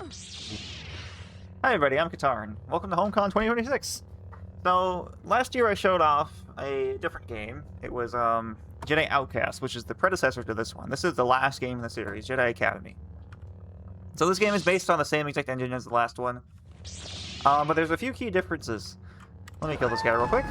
Hi everybody, I'm Katarn. Welcome to Homecon 2026. So, last year I showed off a different game. It was Jedi Outcast, which is the predecessor to this one. This is the last game in the series, Jedi Academy. So this game is based on the same exact engine as the last one. But there's a few key differences. Let me kill this guy real quick.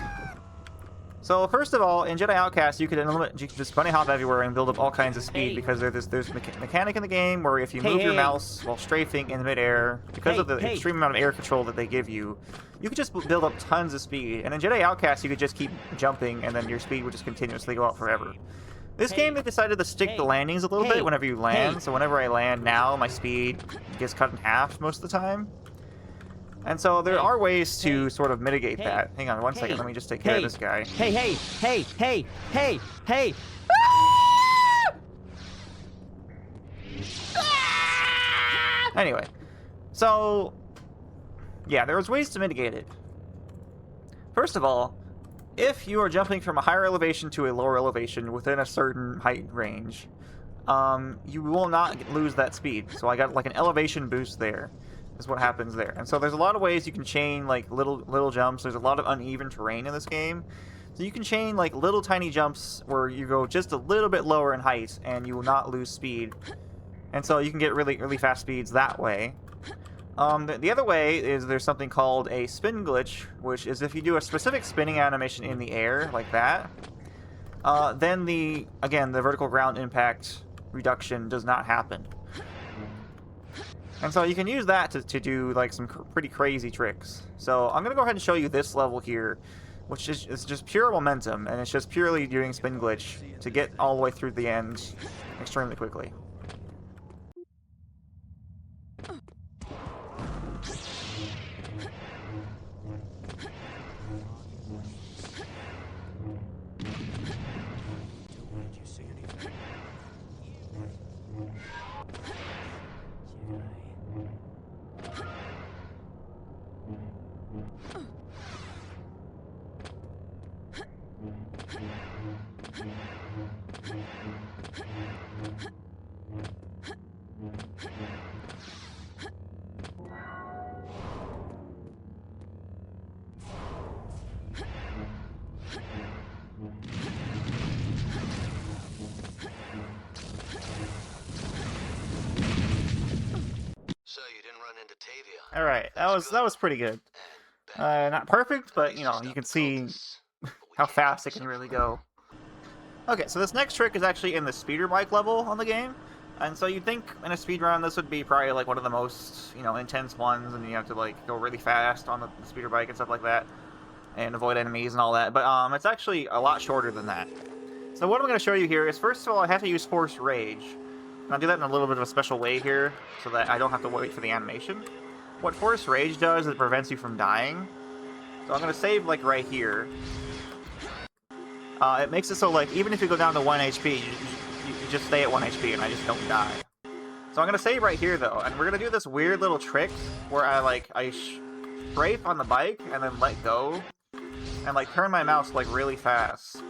So first of all, in Jedi Outcast, you can just bunny hop everywhere and build up all kinds of speed because there's a mechanic in the game where if you move your mouse while strafing in midair, because of the extreme amount of air control that they give you, you could just build up tons of speed. And in Jedi Outcast, you could just keep jumping, and then your speed would just continuously go up forever. This game, they decided to stick the landings a little bit whenever you land. So whenever I land now, my speed gets cut in half most of the time. And so there are ways to sort of mitigate that. Hang on one second, let me just take care of this guy. Anyway, so yeah, there's ways to mitigate it. First of all, if you are jumping from a higher elevation to a lower elevation within a certain height range, you will not lose that speed. So I got like an elevation boost there. Is what happens there. And so there's a lot of ways you can chain like little jumps. There's a lot of uneven terrain in this game. So you can chain like little tiny jumps where you go just a little bit lower in height and you will not lose speed. And so you can get really fast speeds that way. The other way is there's something called a spin glitch, which is if you do a specific spinning animation in the air like that, then the vertical ground impact reduction does not happen. And so you can use that to do like some pretty crazy tricks. So I'm going to go ahead and show you this level here, which is just pure momentum, and it's just purely doing spin glitch to get all the way through the end extremely quickly. Alright, that was pretty good. Not perfect, but you know, you can see how fast it can really go. Okay, so this next trick is actually in the speeder bike level on the game. And so you'd think in a speedrun this would be probably like one of the most, you know, intense ones, and you have to like go really fast on the speeder bike and stuff like that, and avoid enemies and all that. But it's actually a lot shorter than that. So what I'm going to show you here is, first of all, I have to use Force Rage. And I'll do that in a little bit of a special way here, so that I don't have to wait for the animation. What Force Rage does is it prevents you from dying. So I'm going to save, like, right here. It makes it so, like, even if you go down to 1 HP, you just stay at 1 HP and I just don't die. So I'm going to save right here, though, and we're going to do this weird little trick where I strafe on the bike and then let go and, like, turn my mouse, like, really fast.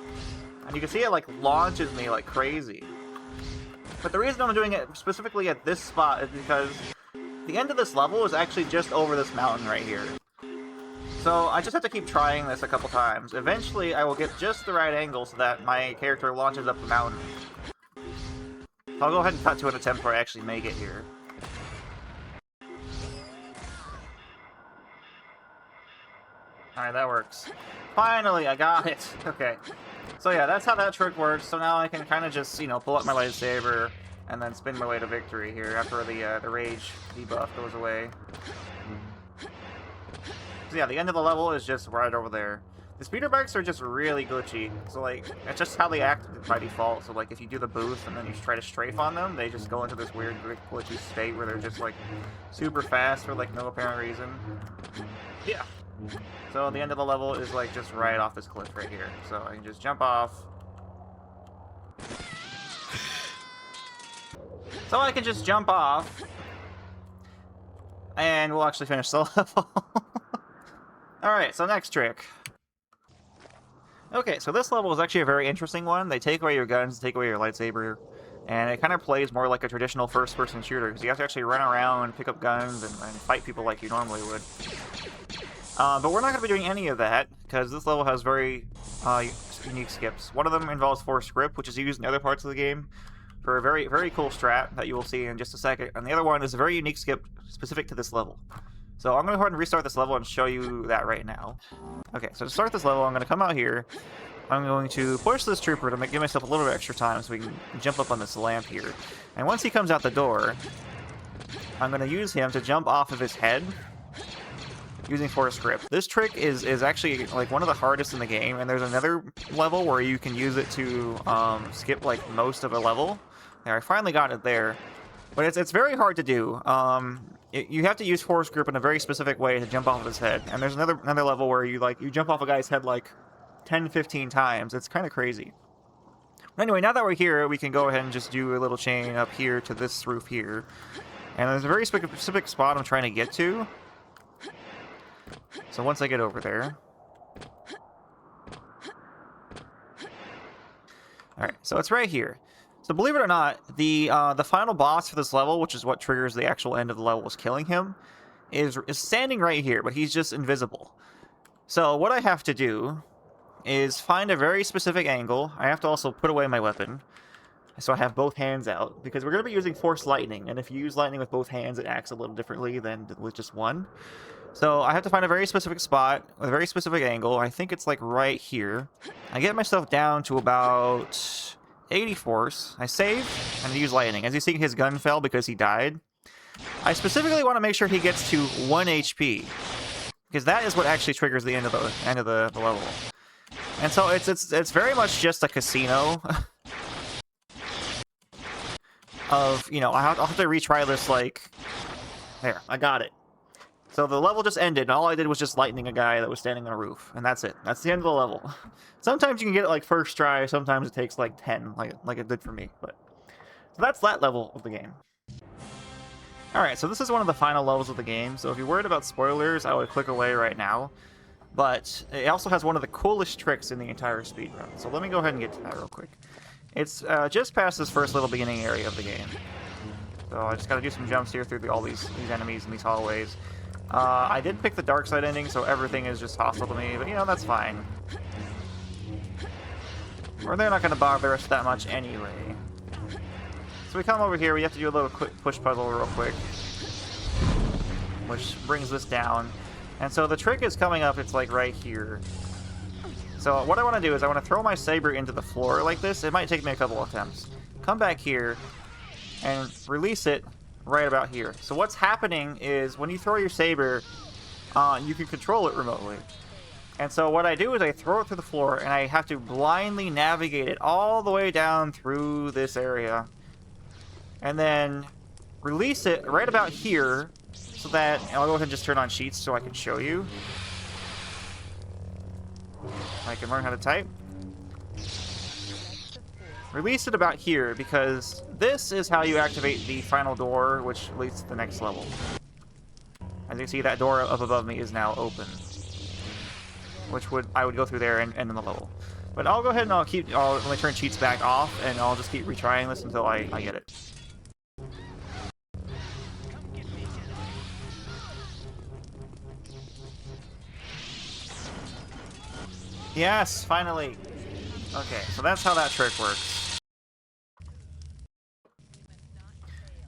And you can see it, like, launches me like crazy. But the reason I'm doing it specifically at this spot is because the end of this level is actually just over this mountain right here. So I just have to keep trying this a couple times. Eventually I will get just the right angle so that my character launches up the mountain. So I'll go ahead and cut to an attempt where I actually make it here. Alright, that works. Finally, I got it! Okay. So yeah, that's how that trick works. So now I can kind of just, you know, pull up my lightsaber and then spin my way to victory here after the rage debuff goes away. So yeah, the end of the level is just right over there. The speeder bikes are just really glitchy. So like, it's just how they act by default. So like, if you do the boost and then you try to strafe on them, they just go into this weird glitchy state where they're just like super fast for like no apparent reason. Yeah. So the end of the level is like just right off this cliff right here. So I can just jump off. So I can just jump off. And we'll actually finish the level. Alright, so next trick. Okay, so this level is actually a very interesting one. They take away your guns, take away your lightsaber. And it kind of plays more like a traditional first-person shooter, because you have to actually run around, pick up guns, and fight people like you normally would. But we're not going to be doing any of that, because this level has very unique skips. One of them involves forced grip, which is used in other parts of the game for a very, very cool strat that you will see in just a second. And the other one is a very unique skip specific to this level. So I'm going to go ahead and restart this level and show you that right now. Okay, so to start this level, I'm going to come out here. I'm going to push this trooper to give myself a little bit extra time so we can jump up on this lamp here. And once he comes out the door, I'm going to use him to jump off of his head using forced grip. This trick is actually like one of the hardest in the game, and there's another level where you can use it to skip like most of a level. There, I finally got it there. But it's very hard to do. You have to use forced grip in a very specific way to jump off of his head. And there's another level where you jump off a guy's head like 10-15 times. It's kind of crazy. But anyway, now that we're here, we can go ahead and just do a little chain up here to this roof here. And there's a very specific spot I'm trying to get to. So once I get over there. Alright, so it's right here. So believe it or not, the final boss for this level, which is what triggers the actual end of the level, is killing him, is standing right here, but he's just invisible. So what I have to do is find a very specific angle. I have to also put away my weapon, so I have both hands out, because we're going to be using force lightning, and if you use lightning with both hands, it acts a little differently than with just one. So I have to find a very specific spot with a very specific angle. I think it's like right here. I get myself down to about 80 force. I save and use lightning. As you see, his gun fell because he died. I specifically want to make sure he gets to 1 HP, because that is what actually triggers the end of the level. And so it's very much just a casino of, you know, I'll have to retry this, like, there, I got it. So the level just ended, and all I did was just lightning a guy that was standing on a roof, and that's it. That's the end of the level. Sometimes you can get it like first try, sometimes it takes like 10, like it did for me. But so that's that level of the game. Alright, so this is one of the final levels of the game, so if you're worried about spoilers, I would click away right now. But it also has one of the coolest tricks in the entire speedrun, so let me go ahead and get to that real quick. It's just past this first little beginning area of the game. So I just gotta do some jumps here through all these enemies in these hallways. I did pick the dark side ending, so everything is just hostile to me, but you know, that's fine. Or they're not going to bother us that much anyway. So we come over here, we have to do a little quick push puzzle real quick, which brings this down. And so the trick is coming up, it's like right here. So what I want to do is I want to throw my saber into the floor like this. It might take me a couple attempts. Come back here and release it right about here. So what's happening is when you throw your saber, you can control it remotely. And so what I do is I throw it through the floor, and I have to blindly navigate it all the way down through this area. And then release it right about here, so that, and I'll go ahead and just turn on sheets so I can show you. I can learn how to type. Release it about here, because this is how you activate the final door, which leads to the next level. As you see, that door up above me is now open, which I would go through there and end in the level. But I'll go ahead and let me turn cheats back off, and I'll just keep retrying this until I get it. Yes, finally! Okay, so that's how that trick works.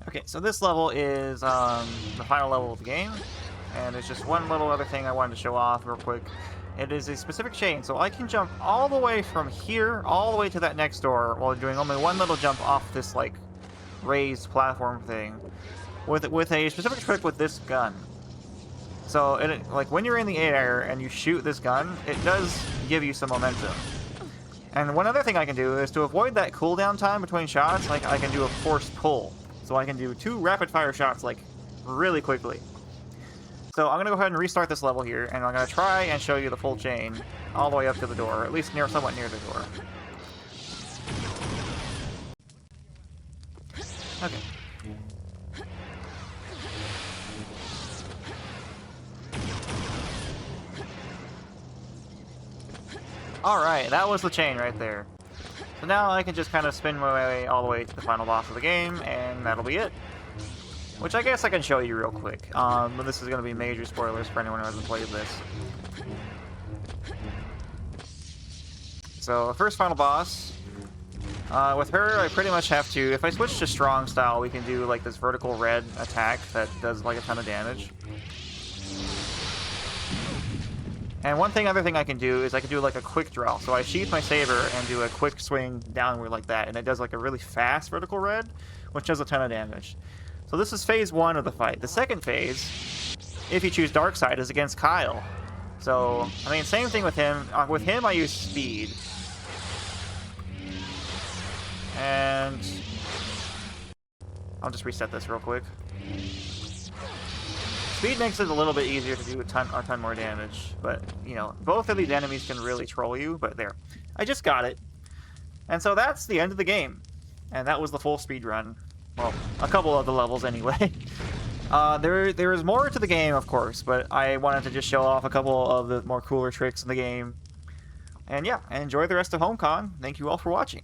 Okay, so this level is the final level of the game, and there's just one little other thing I wanted to show off real quick. It is a specific chain, so I can jump all the way from here, all the way to that next door, while doing only one little jump off this, like, raised platform thing, with a specific trick with this gun. So, like, when you're in the air and you shoot this gun, it does give you some momentum. And one other thing I can do is to avoid that cooldown time between shots, like, I can do a forced pull. So I can do 2 rapid-fire shots, like, really quickly. So I'm going to go ahead and restart this level here, and I'm going to try and show you the full chain all the way up to the door, at least somewhat near the door. Okay. Alright, that was the chain right there. So now I can just kind of spin my way all the way to the final boss of the game, and that'll be it. Which I guess I can show you real quick. But this is going to be major spoilers for anyone who hasn't played this. So, first final boss. With her, I pretty much have to... If I switch to strong style, we can do like this vertical red attack that does like a ton of damage. And other thing I can do is I can do like a quick draw. So I sheath my saber and do a quick swing downward like that, and it does like a really fast vertical red, which does a ton of damage. So this is phase 1 of the fight. The second phase, if you choose dark side, is against Kyle. So, I mean, same thing with him. With him, I use speed. And I'll just reset this real quick. Speed makes it a little bit easier to do a ton more damage, but, you know, both of these enemies can really troll you, but there. I just got it. And so that's the end of the game. And that was the full speed run. Well, a couple of the levels anyway. There is more to the game, of course, but I wanted to just show off a couple of the more cooler tricks in the game. And yeah, enjoy the rest of Homecon. Thank you all for watching.